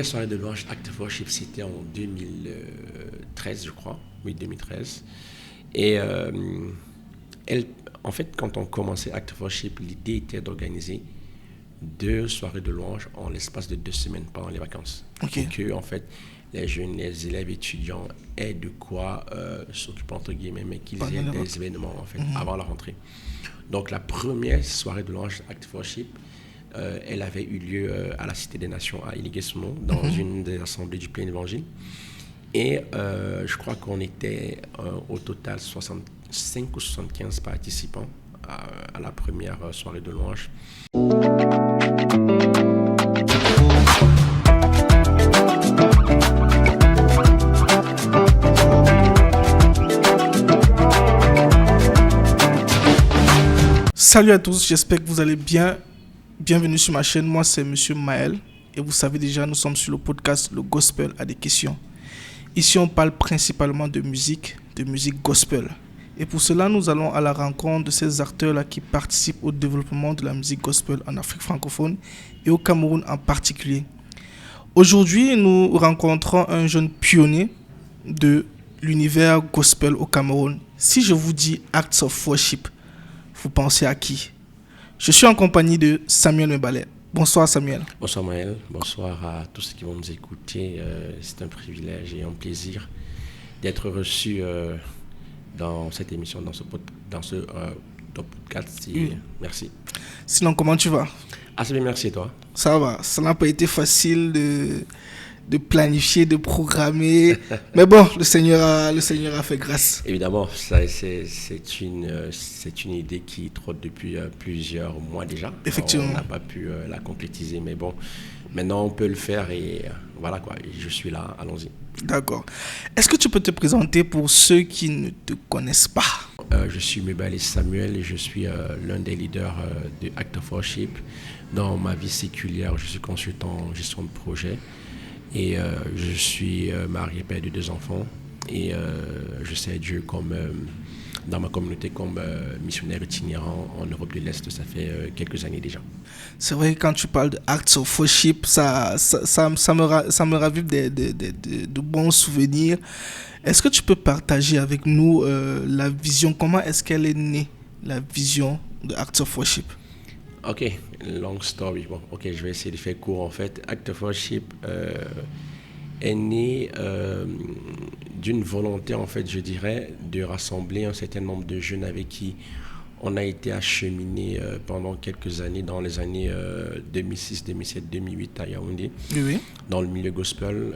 La soirée de louange Active Worship, c'était en 2013, je crois. Oui, 2013. Et elle, en fait, quand on commençait Active Worship, l'idée était d'organiser 2 soirées de louange en l'espace de 2 semaines pendant les vacances. Ok. Pour que, en fait, les jeunes, les élèves étudiants aient de quoi s'occuper, entre guillemets, mais qu'ils Pendant aient les des vacances. événements, en fait, Mhm. avant la rentrée. Donc, la première soirée de louange Active Worship, elle avait eu lieu à la Cité des Nations à Iligue-Sounon, dans Mhm. une des assemblées du Plein Évangile. Et je crois qu'on était au total 65 ou 75 participants à la première soirée de louange. Salut à tous, j'espère que vous allez bien. Bienvenue sur ma chaîne, moi c'est Monsieur Maël. Et vous savez déjà, nous sommes sur le podcast Le Gospel à des questions. Ici on parle principalement de musique gospel. Et pour cela, nous allons à la rencontre de ces acteurs-là qui participent au développement de la musique gospel en Afrique francophone et au Cameroun en particulier. Aujourd'hui, nous rencontrons un jeune pionnier de l'univers gospel au Cameroun. Si je vous dis Acts of Worship, vous pensez à qui? Je suis en compagnie de Samuel Mbalet. Bonsoir Samuel. Bonsoir Maël, bonsoir à tous ceux qui vont nous écouter. C'est un privilège et un plaisir d'être reçu dans cette émission, dans ce podcast. Oui. Merci. Sinon, comment tu vas? Assez bien, merci et toi. Ça va. Ça n'a pas été facile de planifier, de programmer. Mais bon, le Seigneur a fait grâce. Évidemment, c'est une idée qui trotte depuis plusieurs mois déjà. On Effectivement. n'a pas pu la concrétiser, mais bon, maintenant on peut le faire et voilà quoi, je suis là, allons-y. D'accord. Est-ce que tu peux te présenter pour ceux qui ne te connaissent pas? Je suis Mebale Samuel et je suis l'un des leaders de Act of Worship. Dans ma vie séculière, je suis consultant en gestion de projet et je suis marié, père de 2 enfants et je sers Dieu comme dans ma communauté comme missionnaire itinérant en Europe de l'Est. Ça fait quelques années déjà. C'est vrai que quand tu parles de Acts of Worship, ça me ravive de bons souvenirs. Est-ce que tu peux partager avec nous la vision, comment est-ce qu'elle est née, la vision de Acts of Worship? Ok, long story. Bon, ok, je vais essayer de faire court. En fait, Act of Worship est né d'une volonté, en fait, je dirais, de rassembler un certain nombre de jeunes avec qui on a été acheminé pendant quelques années, dans les années 2006, 2007, 2008 à Yaoundé, Oui, oui. dans le milieu gospel.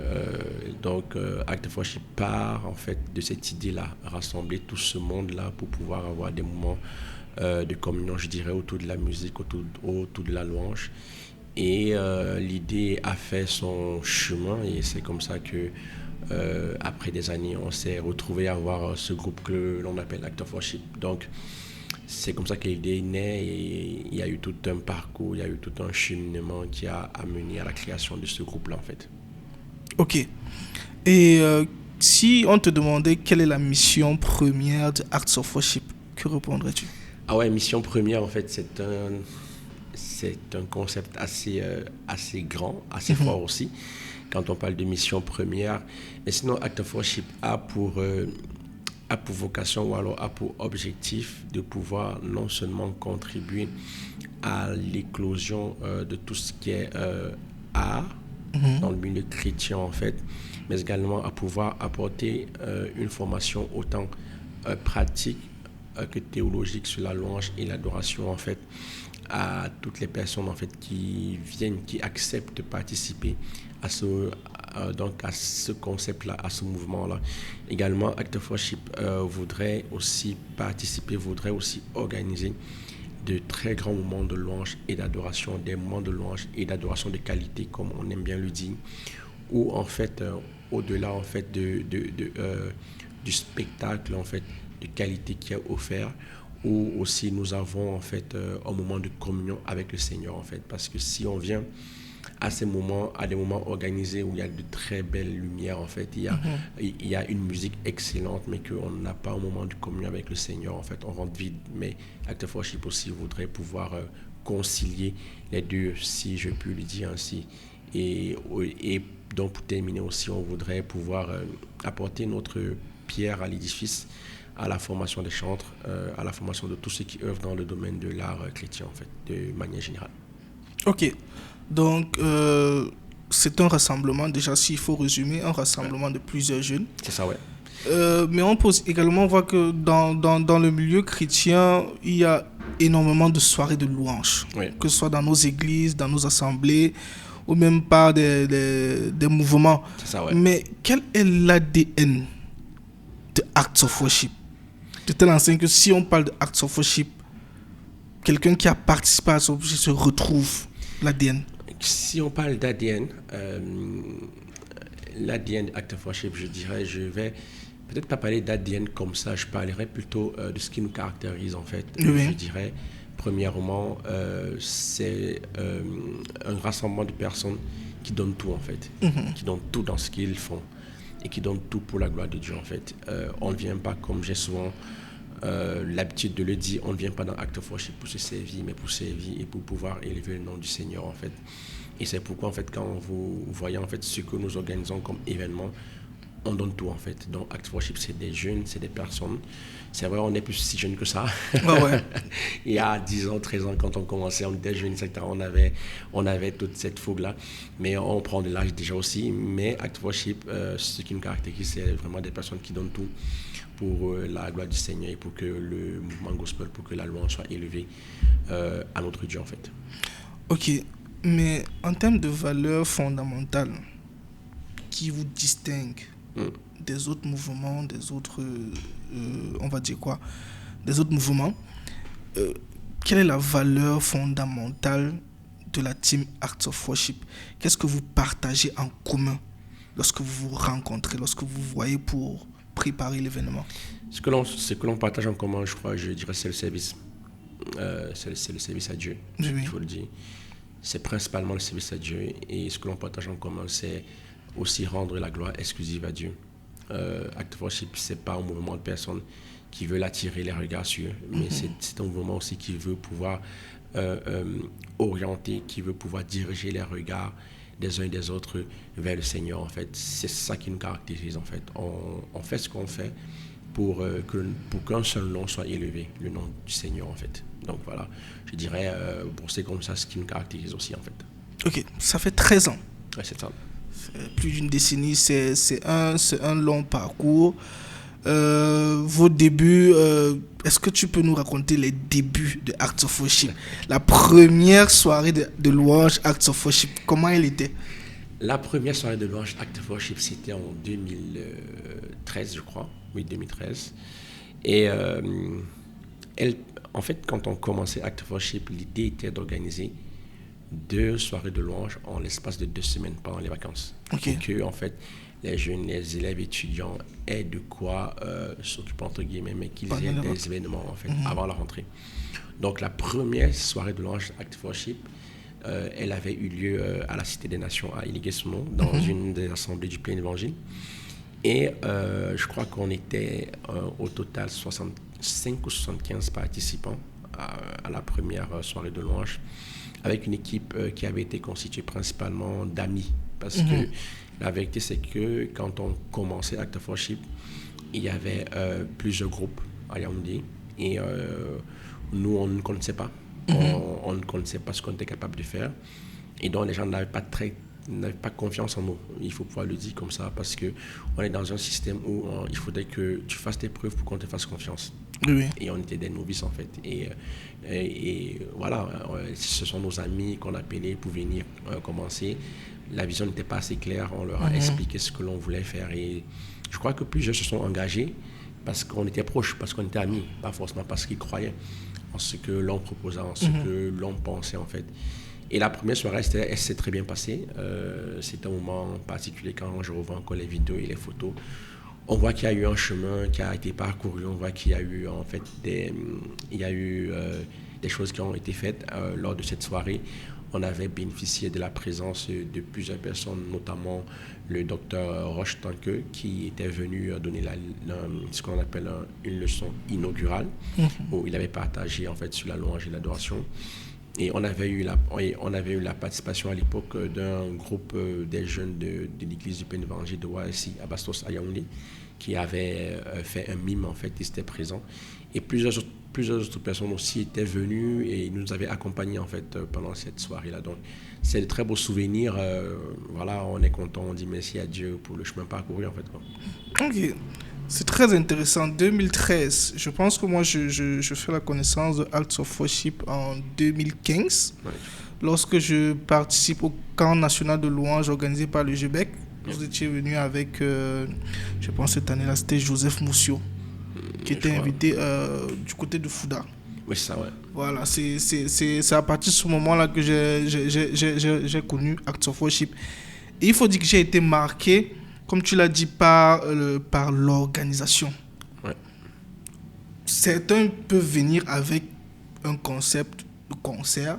Donc, Act of Worship part, en fait, de cette idée-là, rassembler tout ce monde-là pour pouvoir avoir des moments de communion, je dirais, autour de la musique, autour de la louange. Et l'idée a fait son chemin et c'est comme ça que, après des années, on s'est retrouvé à avoir ce groupe que l'on appelle Act of Worship. Donc, c'est comme ça que l'idée est née et il y a eu tout un parcours, il y a eu tout un cheminement qui a amené à la création de ce groupe-là, en fait. Ok. Et si on te demandait quelle est la mission première de Acts of Worship, que répondrais-tu? Ah ouais, mission première, en fait, c'est un concept assez grand, assez fort aussi, quand on parle de mission première. Mais sinon, Act of Worship a pour vocation ou alors a pour objectif de pouvoir non seulement contribuer à l'éclosion de tout ce qui est art dans le milieu chrétien en fait, mais également à pouvoir apporter une formation autant pratique que théologique sur la louange et l'adoration en fait à toutes les personnes en fait qui viennent, qui acceptent de participer donc à ce concept-là, à ce mouvement-là. Également, Act of Worship voudrait aussi participer, voudrait aussi organiser de très grands moments de louange et d'adoration, des moments de louange et d'adoration de qualité, comme on aime bien le dire, où en fait, au-delà en fait du spectacle en fait de qualité qui est offert, où aussi nous avons en fait un moment de communion avec le Seigneur en fait, parce que si on vient à ces moments, à des moments organisés où il y a de très belles lumières en fait, il y a une musique excellente, mais qu'on n'a pas un moment de communion avec le Seigneur en fait, on rentre vide. Mais Act of Worship aussi voudrait pouvoir concilier les deux, si je puis le dire ainsi. Et donc, pour terminer aussi, on voudrait pouvoir apporter notre pierre à l'édifice, à la formation des chantres, à la formation de tous ceux qui œuvrent dans le domaine de l'art chrétien, en fait, de manière générale. Ok. Donc, c'est un rassemblement, déjà, s'il faut résumer, un rassemblement de plusieurs jeunes. C'est ça, ouais. Mais on peut également voir que dans le milieu chrétien, il y a énormément de soirées de louanges, Oui. que ce soit dans nos églises, dans nos assemblées, ou même par des mouvements. C'est ça, ouais. Mais quel est l'ADN de Acts of Worship? De telle enseigne que si on parle de Acts of Worship, quelqu'un qui a participé à Acts of Worship se retrouve l'ADN. Si on parle d'ADN, l'ADN Act of Worship, je vais peut-être pas parler d'ADN comme ça, je parlerai plutôt de ce qui nous caractérise en fait. Oui. Je dirais, premièrement, c'est un rassemblement de personnes qui donnent tout en fait, qui donnent tout dans ce qu'ils font et qui donnent tout pour la gloire de Dieu en fait. On ne vient pas, comme j'ai souvent l'habitude de le dire, on ne vient pas dans Act of Worship pour se servir, mais pour servir et pour pouvoir élever le nom du Seigneur en fait. Et c'est pourquoi en fait quand vous voyez en fait ce que nous organisons comme événement, on donne tout en fait. Donc Act of Worship, c'est des jeunes, c'est des personnes. C'est vrai, on n'est plus si jeunes que ça. Ouais. Il y a 10 ans, 13 ans, quand on commençait, on était jeunes, etc. On avait toute cette fougue-là. Mais on prend de l'âge déjà aussi. Mais Act of Worship, ce qui nous caractérise, c'est vraiment des personnes qui donnent tout pour la gloire du Seigneur et pour que le mouvement gospel, pour que la louange soit élevée à notre Dieu en fait. Ok, mais en termes de valeurs fondamentales qui vous distinguent des autres mouvements, des autres, on va dire quoi, des autres mouvements, quelle est la valeur fondamentale de la team Acts of Worship? Qu'est-ce que vous partagez en commun lorsque vous vous rencontrez, lorsque vous vous voyez pour préparer l'événement? Ce que l'on partage en commun, je dirais, c'est le service. C'est le service à Dieu, Oui. il faut le dire. C'est principalement le service à Dieu. Et ce que l'on partage en commun, c'est aussi rendre la gloire exclusive à Dieu. Act of Worship, c'est pas un mouvement de personnes qui veulent attirer les regards sur eux, mais c'est un mouvement aussi qui veut pouvoir orienter, qui veut pouvoir diriger les regards des uns et des autres vers le Seigneur en fait. C'est ça qui nous caractérise en fait. On fait ce qu'on fait pour qu'un seul nom soit élevé, le nom du Seigneur en fait. Donc voilà, je dirais pour c'est comme ça ce qui nous caractérise aussi en fait. Ok, ça fait 13 ans. Ouais, c'est ça. Plus d'une décennie, c'est un long parcours. Vos débuts, est-ce que tu peux nous raconter les débuts de Acts of Worship? La première soirée de louange Acts of Worship, comment elle était? La première soirée de louange Act of Worship, c'était en 2013, je crois. Oui, 2013. Et en fait, quand on commençait Act of Worship, l'idée était d'organiser 2 soirées de louange en l'espace de 2 semaines pendant les vacances. Okay. Pour que, en fait, les jeunes, les élèves étudiants aient de quoi s'occuper, entre guillemets, mais qu'ils aient des événements, en fait, avant la rentrée. Donc, la première soirée de louange Act of Worship, elle avait eu lieu à la Cité des Nations, à Iligesmo, dans une des assemblées du Plein Évangile. Et je crois qu'on était au total 65 ou 75 participants à la première soirée de louange, avec une équipe qui avait été constituée principalement d'amis. Parce que la vérité, c'est que quand on commençait Act of Worship, il y avait plusieurs groupes à Yaoundé. Et nous, on ne connaissait pas. On ne connaissait pas ce qu'on était capable de faire. Et donc, les gens n'avaient pas confiance en nous. Il faut pouvoir le dire comme ça, parce qu'on est dans un système où il faudrait que tu fasses tes preuves pour qu'on te fasse confiance. Oui. Et on était des novices en fait. Et voilà, ce sont nos amis qu'on appelait pour venir commencer. La vision n'était pas assez claire, on leur a expliqué ce que l'on voulait faire. Et je crois que plusieurs se sont engagés parce qu'on était proches, parce qu'on était amis, pas forcément parce qu'ils croyaient en ce que l'on proposait, en ce que l'on pensait en fait. Et la première soirée, elle s'est très bien passée. C'était un moment particulier quand je revois encore les vidéos et les photos. On voit qu'il y a eu un chemin qui a été parcouru, on voit qu'il y a eu en fait des choses qui ont été faites lors de cette soirée. On avait bénéficié de la présence de plusieurs personnes, notamment le docteur Roche Tanque, qui était venu donner ce qu'on appelle une leçon inaugurale, où il avait partagé en fait sur la louange et l'adoration. Et on avait eu la participation à l'époque d'un groupe des jeunes de l'église du Père Évangile de Ouassi à Bastos, à Yaoundé, qui avait fait un mime, en fait, ils étaient présents. Et plusieurs autres personnes aussi étaient venues et nous avaient accompagnés, en fait, pendant cette soirée-là. Donc, c'est de très beaux souvenirs. Voilà, on est content, on dit merci à Dieu pour le chemin parcouru, en fait, quoi. Ok, c'est très intéressant. 2013, je pense que moi, je fais la connaissance de Acts of Worship en 2015, Ouais. lorsque je participe au camp national de louanges organisé par le GBEC. Vous étiez venu avec, je pense cette année-là, c'était Joseph Moussio, qui Je était crois. invité du côté de Fouda. Oui, c'est ça, ouais. Voilà, c'est à partir de ce moment-là que j'ai connu Acts of Worship. Et il faut dire que j'ai été marqué, comme tu l'as dit, par l'organisation. Ouais. Certains peuvent venir avec un concept de concert.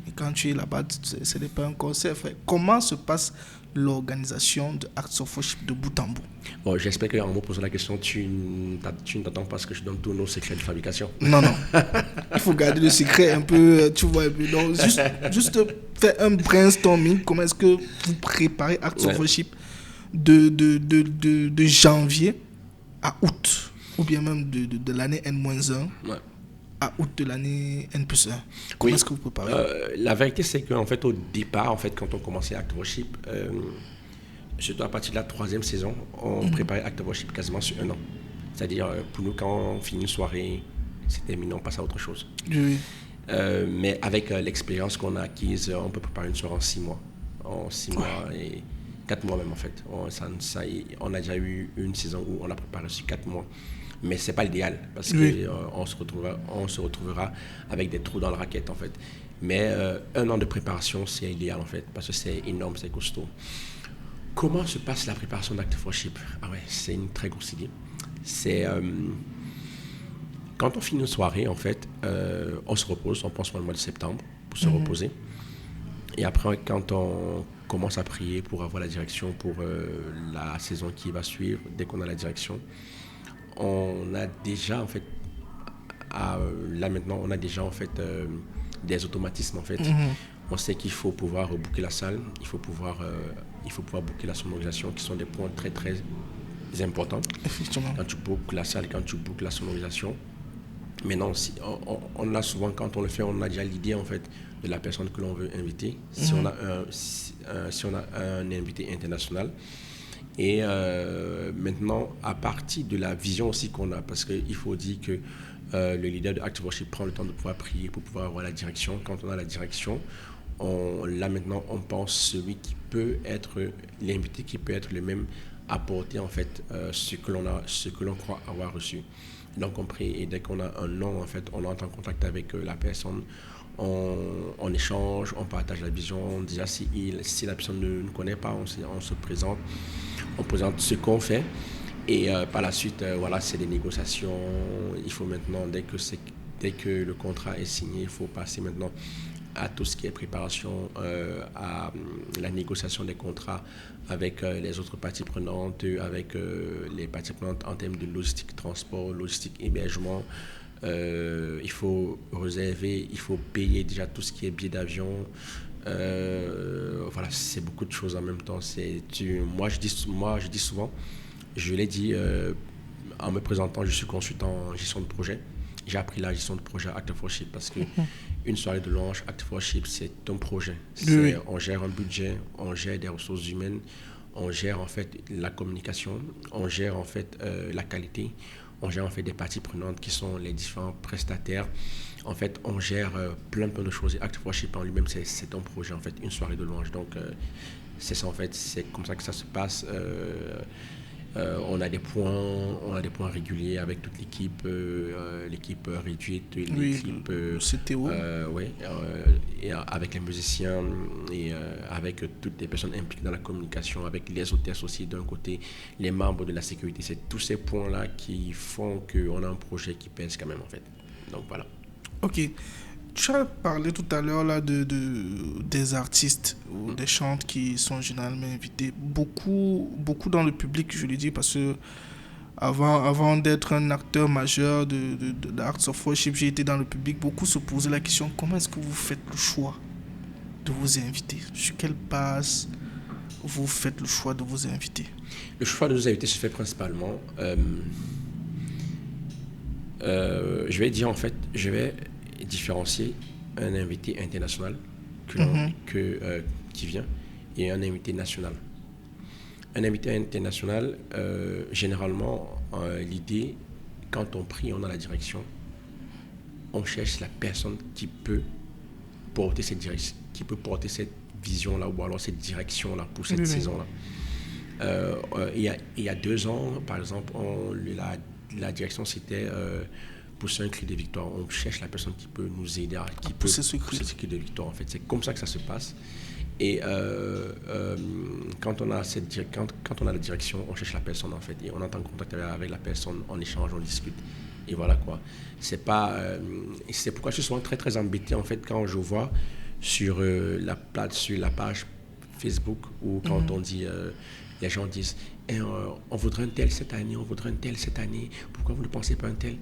Et quand tu es là-bas, ce n'est pas un concert. Frère. Comment se passe l'organisation de Acts of Worship de bout en bout? Bon, j'espère qu'en me posant la question, tu ne t'attends pas à ce que je donne tous nos secrets de fabrication. Non, non. Il faut garder le secret un peu, tu vois. Donc, juste faire un brainstorming. Comment est-ce que vous préparez Acts of Worship de janvier à août, ou bien même de l'année N-1 à août de l'année N+1. Comment est-ce que vous préparez? La vérité, c'est qu'en fait, au départ, en fait, quand on commençait Acts of Worship, surtout à partir de la 3e saison, on préparait Acts of Worship quasiment sur 1 an. C'est-à-dire, pour nous, quand on finit une soirée, c'est terminé, on passe à autre chose. Oui. Mais avec l'expérience qu'on a acquise, on peut préparer une soirée en 6 mois. En 6 mois et 4 mois même, en fait. On a déjà eu une saison où on a préparé sur 4 mois. Mais ce n'est pas l'idéal, parce qu'on se retrouvera avec des trous dans la raquette, en fait. Mais 1 an de préparation, c'est idéal, en fait, parce que c'est énorme, c'est costaud. Comment se passe la préparation d'Acts of Worship? Ah ouais, c'est une très grosse idée. C'est... quand on finit une soirée, en fait, on se repose, on pense au mois de septembre pour se reposer. Et après, quand on commence à prier pour avoir la direction pour la saison qui va suivre, dès qu'on a la direction, on a déjà, en fait, là maintenant, on a déjà, en fait, des automatismes, en fait. On sait qu'il faut pouvoir booker la salle, il faut pouvoir booker la sonorisation, qui sont des points très, très importants. Effectivement. Quand tu bookes la salle, quand tu bookes la sonorisation. Maintenant, on a souvent, quand on le fait, on a déjà l'idée, en fait, de la personne que l'on veut inviter. Si on a un invité international. Et maintenant, à partir de la vision aussi qu'on a, parce qu'il faut dire que le leader de Acts of Worship prend le temps de pouvoir prier pour pouvoir avoir la direction. Quand on a la direction, là maintenant, on pense celui qui peut être l'invité, qui peut être le même, apporter en fait ce que l'on croit avoir reçu. Donc on prie et dès qu'on a un nom, en fait, on entre en contact avec la personne. On échange, on partage la vision. Déjà, si la personne ne nous connaît pas, on se présente, on présente ce qu'on fait. Et par la suite, voilà, c'est des négociations. Il faut maintenant, dès que le contrat est signé, il faut passer maintenant à tout ce qui est préparation, à la négociation des contrats avec les autres parties prenantes, avec les parties prenantes en termes de logistique, transport, logistique, hébergement. Il faut réserver, il faut payer déjà tout ce qui est billets d'avion. Voilà, c'est beaucoup de choses en même temps. Moi, je dis souvent, je l'ai dit en me présentant, je suis consultant en gestion de projet. J'ai appris la gestion de projet à Acts of Worship parce que une soirée de louange, Acts of Worship, c'est un projet. On gère un budget, on gère des ressources humaines, on gère en fait la communication, on gère en fait la qualité, on gère en fait des parties prenantes qui sont les différents prestataires. En fait, on gère plein de choses. Et Acts of Worship en lui-même, c'est un projet, en fait, une soirée de louange. Donc, c'est ça, en fait, c'est comme ça que ça se passe. On a des points réguliers avec toute l'équipe, l'équipe réduite, l'équipe CTO. Et avec les musiciens et avec toutes les personnes impliquées dans la communication, avec les hôtesses aussi d'un côté, les membres de la sécurité. C'est tous ces points-là qui font qu'on a un projet qui pèse quand même, en fait. Donc voilà. Ok. Tu as parlé tout à l'heure là des artistes ou des chantres qui sont généralement invités. Beaucoup dans le public, je le dis, parce que Avant d'être un acteur majeur de Acts of Worship, j'ai été dans le public. Beaucoup se posaient la question, comment est-ce que vous faites le choix de vos invités? Sur quelle base vous faites le choix de vos invités? Le choix de nos invités se fait principalement... je vais différencier un invité international qui vient et un invité national. Un invité international, généralement, l'idée, quand on prie, on a la direction, on cherche la personne qui peut porter cette direction, qui peut porter cette vision-là ou alors cette direction-là pour cette saison-là. Il y a 2 ans, par exemple, la direction, c'était pousser un cri de victoire. On cherche la personne qui peut nous aider, qui peut pousser ce cri de victoire. En fait, c'est comme ça que ça se passe. Et quand on a la direction, on cherche la personne en fait, et on entre en contact avec la personne, on échange, on discute. Et voilà quoi. C'est pourquoi je suis souvent très très embêté en fait quand je vois sur la page Facebook ou quand on dit, les gens disent on voudrait un tel cette année, on voudrait un tel cette année. Pourquoi vous ne pensez pas un tel?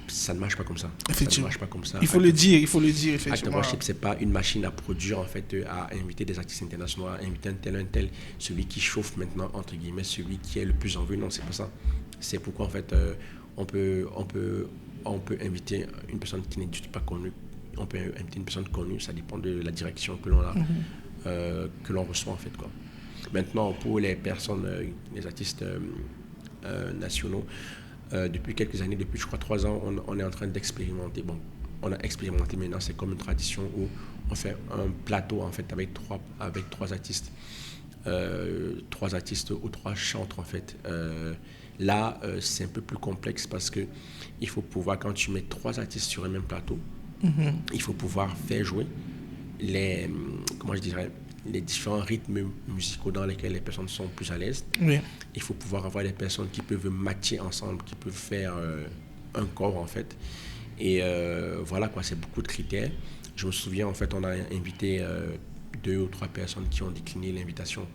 Ça ne marche pas comme ça. Effectivement. Ça ne marche pas comme ça. Il faut le dire, effectivement. Act of Worship, c'est pas une machine à produire, en fait, à inviter des artistes internationaux, à inviter un tel, celui qui chauffe maintenant, entre guillemets, celui qui est le plus en vue. Non, c'est pas ça. C'est pourquoi, en fait, on peut inviter une personne qui n'est du tout pas connue. On peut inviter une personne connue, ça dépend de la direction que l'on a, que l'on reçoit, en fait, quoi. Maintenant, pour les personnes, les artistes nationaux, depuis quelques années, depuis je crois 3 ans, on est en train d'expérimenter. Bon, on a expérimenté maintenant, c'est comme une tradition où on fait un plateau en fait avec trois artistes, 3 artistes ou 3 chantres en fait. Là, c'est un peu plus complexe parce que il faut pouvoir, quand tu mets 3 artistes sur un même plateau, il faut pouvoir faire jouer les différents rythmes musicaux dans lesquels les personnes sont plus à l'aise. Oui. Il faut pouvoir avoir des personnes qui peuvent matcher ensemble, qui peuvent faire un corps en fait. Et voilà quoi, c'est beaucoup de critères. Je me souviens en fait, on a invité 2 ou 3 personnes qui ont décliné l'invitation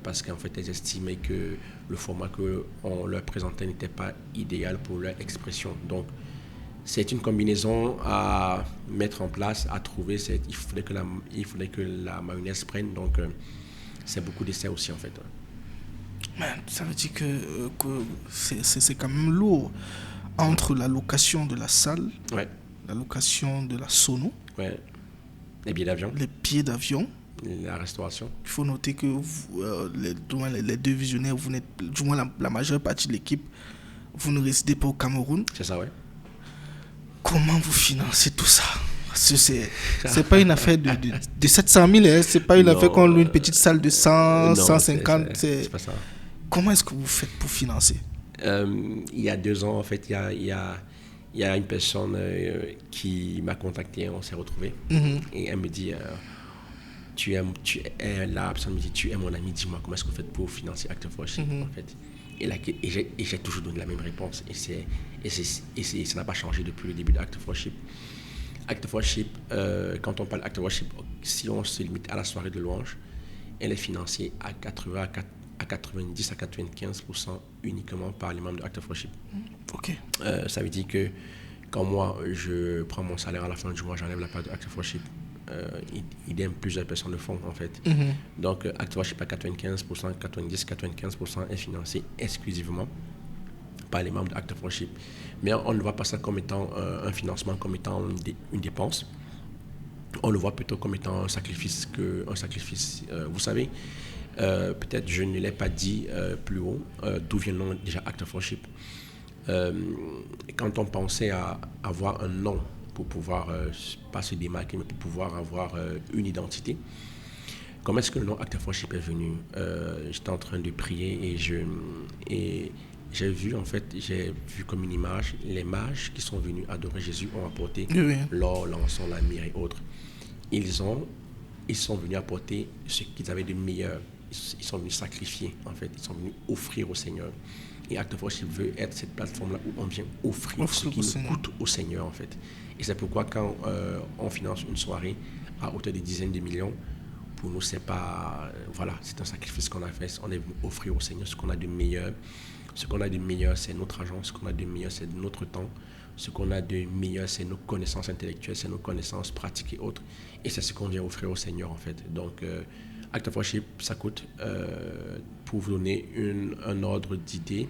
parce qu'en fait elles estimaient que le format qu'on leur présentait n'était pas idéal pour leur expression. Donc c'est une combinaison à mettre en place, à trouver. Il faudrait que la mayonnaise prenne, donc c'est beaucoup d'essais aussi en fait. Ça veut dire que c'est quand même lourd entre la location de la salle, la location de la sono, les billets d'avion, la restauration. Il faut noter que les 2 visionnaires, vous n'êtes, du moins la majeure partie de l'équipe, vous ne résidez pas au Cameroun. C'est ça, ouais. Comment vous financez tout ça? C'est pas une affaire de 700 000, hein? C'est pas une affaire qu'on loue une petite salle de 100, 150. C'est pas ça. Comment est-ce que vous faites pour financer? Il y a 2 ans, en fait, il y a une personne qui m'a contacté, on s'est retrouvés, et elle me dit la personne me dit, tu es mon ami, dis-moi comment est-ce que vous faites pour financer Act of Worship, en fait. Et j'ai toujours donné la même réponse. Et ça n'a pas changé depuis le début d'Act of Worship. Act of Worship, quand on parle d'Act of Worship, si on se limite à la soirée de louange, elle est financée à 90 à 95% uniquement par les membres de Act of Worship. Ok. Ça veut dire que quand moi, je prends mon salaire à la fin du mois, j'enlève la part de Act of Worship. Idem, plusieurs personnes le font en fait. Donc Act of Worship à 95%, 95% est financé exclusivement par les membres de Act of Worship. Mais on ne voit pas ça comme étant un financement, comme étant une dépense. On le voit plutôt comme étant un sacrifice. Vous savez, peut-être je ne l'ai pas dit plus haut, d'où vient le nom déjà Act of Worship. Quand on pensait à avoir un nom pour pouvoir pas se démarquer, mais pour pouvoir avoir une identité. Comment est-ce que le nom Act of Worship est venu? J'étais en train de prier et j'ai vu comme une image, les mages qui sont venus adorer Jésus ont apporté l'or, l'encens, la myrrhe et autres. Ils sont venus apporter ce qu'ils avaient de meilleur. Ils sont venus sacrifier, en fait. Ils sont venus offrir au Seigneur. Et Act of Worship veut être cette plateforme-là où on vient offrir ce qui nous coûte au Seigneur, en fait. Et c'est pourquoi quand on finance une soirée à hauteur de dizaines de millions, Pour nous, c'est pas... voilà, c'est un sacrifice qu'on a fait. On est venu offrir au Seigneur ce qu'on a de meilleur. Ce qu'on a de meilleur, c'est notre argent. Ce qu'on a de meilleur, c'est notre temps. Ce qu'on a de meilleur, c'est nos connaissances intellectuelles, c'est nos connaissances pratiques et autres. Et c'est ce qu'on vient offrir au Seigneur, en fait. Donc, Act of Worship, ça coûte, pour vous donner un ordre d'idée,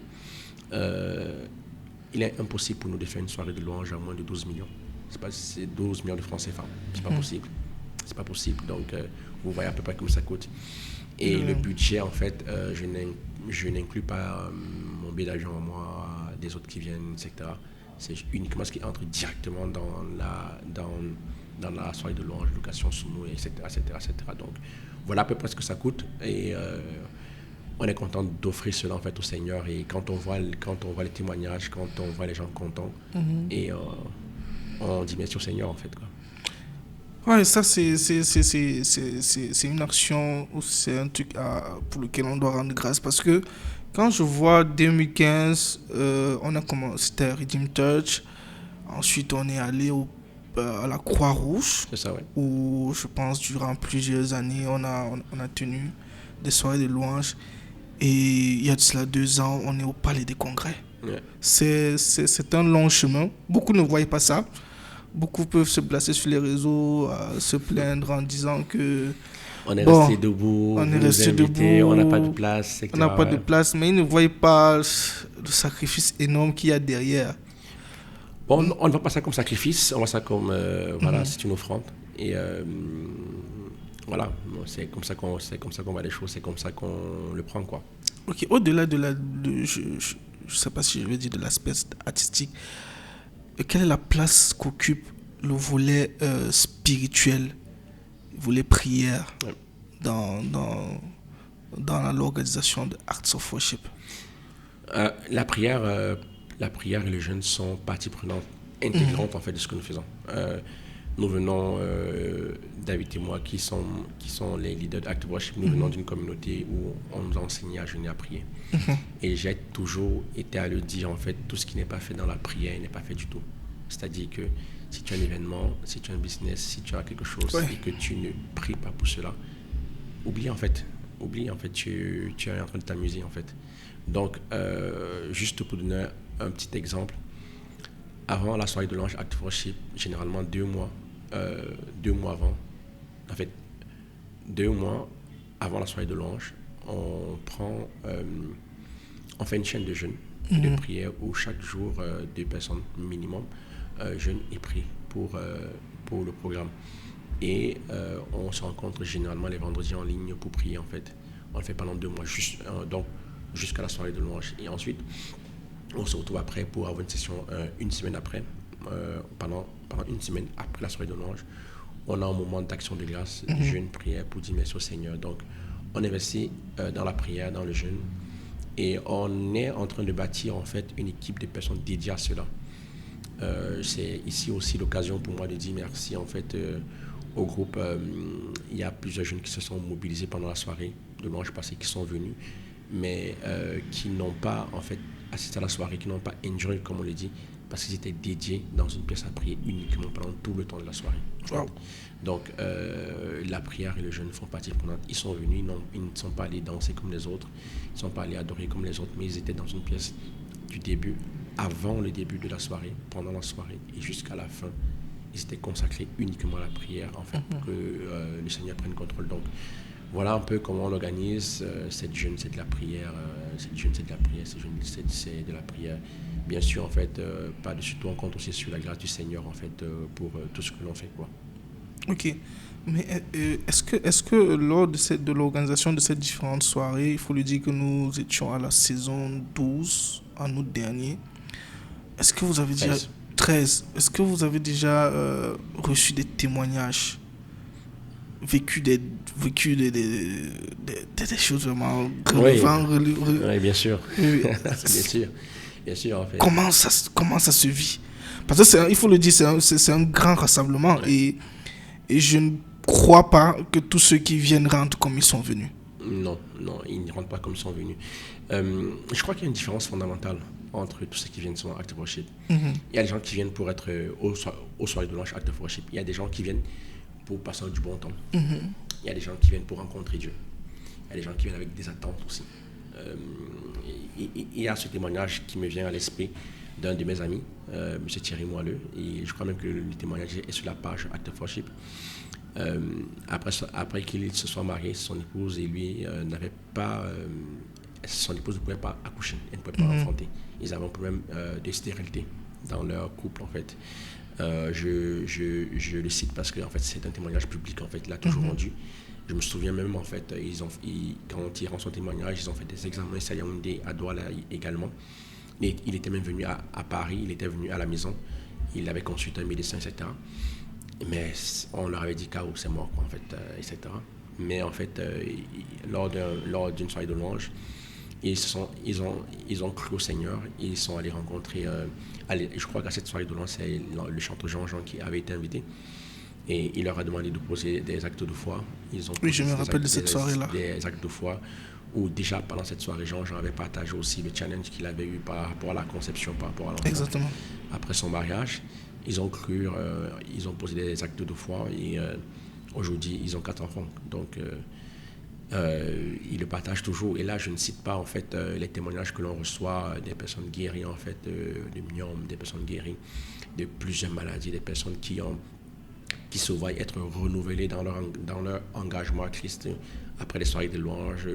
il est impossible pour nous de faire une soirée de louange à moins de 12 millions. C'est 12 millions de francs CFA. C'est pas possible. C'est pas possible. Donc, vous voyez à peu près comme ça coûte. Et le budget, en fait, je n'inclus pas mon billet d'avion à moi, des autres qui viennent, etc. C'est uniquement ce qui entre directement dans la soirée de louange, location sous nous, etc., etc., etc. Donc, voilà à peu près ce que ça coûte. Et on est content d'offrir cela, en fait, au Seigneur. Et quand on voit les témoignages, quand on voit les gens contents, et on dit merci au Seigneur, en fait, quoi. Ouais, ça, c'est une action, ou c'est un truc pour lequel on doit rendre grâce. Parce que quand je vois 2015, on a commencé, c'était Redeem Church. Ensuite, on est allé à la Croix-Rouge. C'est ça, ouais. Où, je pense, durant plusieurs années, on a tenu des soirées de louanges. Et il y a de cela 2 ans, on est au Palais des Congrès. Ouais. C'est un long chemin. Beaucoup ne voient pas ça. Beaucoup peuvent se placer sur les réseaux, se plaindre en disant que... On est resté debout, on est resté debout, on n'a pas de place, etc. On n'a pas de place, mais ils ne voient pas le sacrifice énorme qu'il y a derrière. Bon, on ne voit pas ça comme sacrifice, on voit ça comme, voilà, c'est une offrande. Et voilà, c'est comme ça qu'on voit les choses, c'est comme ça qu'on le prend, quoi. Ok, au-delà je ne sais pas si je vais dire de l'aspect artistique, quelle est la place qu'occupe le volet spirituel, le volet prière, ouais, dans l'organisation de Acts of Worship? La prière et le jeûne sont partie prenante intégrante en fait de ce que nous faisons. Nous venons, David et moi, qui sont les leaders d'Act of Worship, nous venons d'une communauté où on nous a enseigné à jeûner, à prier. Et j'ai toujours été à le dire, en fait, tout ce qui n'est pas fait dans la prière n'est pas fait du tout. C'est-à-dire que si tu as un événement, si tu as un business, si tu as quelque chose et que tu ne pries pas pour cela, oublie en fait, tu es en train de t'amuser en fait. Donc, juste pour donner un petit exemple, avant la soirée de louange Act of Worship, généralement 2 mois avant, en fait, 2 mois avant la soirée de louange, on fait une chaîne de jeûne, de prière où chaque jour, 2 personnes minimum jeûnent et prient pour le programme. Et on se rencontre généralement les vendredis en ligne pour prier en fait. On le fait pendant 2 mois, donc jusqu'à la soirée de louange. Et ensuite, on se retrouve après pour avoir une session une semaine après. Pendant une semaine après la soirée de louange, on a un moment d'action de grâce, jeûne, prière pour dire merci au Seigneur. Donc, on investit dans la prière, dans le jeûne, et on est en train de bâtir en fait une équipe de personnes dédiées à cela. C'est ici aussi l'occasion pour moi de dire merci en fait au groupe. Il y a plusieurs jeunes qui se sont mobilisés pendant la soirée de louange passée, qui sont venus, mais qui n'ont pas en fait assisté à la soirée, qui n'ont pas enjoy comme on le dit, parce qu'ils étaient dédiés dans une pièce à prier uniquement pendant tout le temps de la soirée. Wow. Donc la prière et le jeûne font partie prenante. Ils sont venus, ils ne sont pas allés danser comme les autres, ils ne sont pas allés adorer comme les autres, mais ils étaient dans une pièce du début, avant le début de la soirée, pendant la soirée et jusqu'à la fin. Ils étaient consacrés uniquement à la prière, en fait, pour que le Seigneur prenne contrôle. Donc voilà un peu comment on organise cette jeûne, c'est de la prière, cette jeûne, c'est de la prière, cette jeûne, c'est de la prière. Bien sûr, en fait, par-dessus tout, on compte aussi sur la grâce du Seigneur, en fait, pour tout ce que l'on fait, quoi. Ok, mais est-ce que lors de l'organisation de ces différentes soirées, il faut lui dire que nous étions à la saison 12 en août dernier, est-ce que vous avez déjà 13, est-ce que vous avez déjà reçu des témoignages, vécu des choses vraiment relevantes? Oui, bien sûr. Bien sûr, en fait. Comment ça se vit? Parce que il faut le dire, c'est un grand rassemblement, et je ne crois pas que tous ceux qui viennent rentrent comme ils sont venus. Non, ils ne rentrent pas comme ils sont venus. Je crois qu'il y a une différence fondamentale entre tous ceux qui viennent sur Act of Worship. Il y a des gens qui viennent pour être au soirée de louange Act of Worship. Il y a des gens qui viennent pour passer du bon temps. il y a des gens qui viennent pour rencontrer Dieu. Il y a des gens qui viennent avec des attentes aussi. Il y a ce témoignage qui me vient à l'esprit d'un de mes amis, M. Thierry Moelleux, et je crois même que le témoignage est sur la page Act of Worship. Après qu'il se soit marié, son épouse et lui n'avaient pas... son épouse ne pouvait pas accoucher, elle ne pouvait pas enfanter. Ils avaient un problème de stérilité dans leur couple, en fait. Je le cite parce que en fait, c'est un témoignage public, en fait, il a toujours rendu. Je me souviens même, en fait, quand ils rendent son témoignage, ils ont fait des examens à Yaoundé, à Douala également. Et il était même venu à Paris, il était venu à la maison, il avait consulté un médecin, etc. Mais on leur avait dit KO, c'est mort, en fait, etc. Mais en fait, lors d'une soirée de louange, ils ont cru au Seigneur, ils sont allés rencontrer, je crois qu'à cette soirée de louange, c'est le chanteur Jean-Jean qui avait été invité. Et il leur a demandé de poser des actes de foi. Oui, je me rappelle de cette soirée-là. Des actes de foi, où déjà pendant cette soirée, Jean-Jean avait partagé aussi le challenge qu'il avait eu par rapport à la conception, par rapport à l'enfant. Exactement. Après son mariage, ils ont cru, ils ont posé des actes de foi et aujourd'hui, ils ont 4 enfants. Donc, ils le partagent toujours. Et là, je ne cite pas en fait les témoignages que l'on reçoit des personnes guéries en fait de myome, des personnes guéries de plusieurs maladies, des personnes qui se voient être renouvelées dans leur engagement à Christ après les soirées de louange.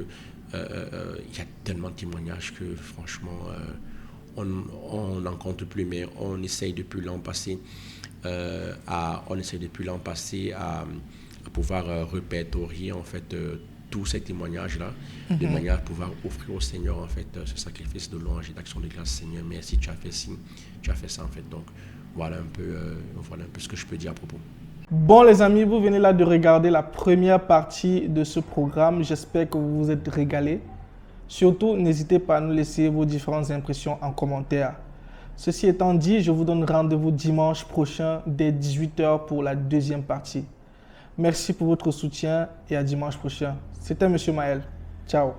Il y a tellement de témoignages que franchement, on n'en compte plus, mais on essaye depuis l'an passé à pouvoir répertorier en fait tous ces témoignages-là, de manière à pouvoir offrir au Seigneur en fait ce sacrifice de louange et d'action de grâce. Seigneur, merci, tu as fait ci, tu as fait ça en fait. Donc voilà un peu ce que je peux dire à propos. Bon les amis, vous venez là de regarder la première partie de ce programme. J'espère que vous vous êtes régalés. Surtout, n'hésitez pas à nous laisser vos différentes impressions en commentaire. Ceci étant dit, je vous donne rendez-vous dimanche prochain dès 18h pour la deuxième partie. Merci pour votre soutien et à dimanche prochain. C'était M. Maël. Ciao.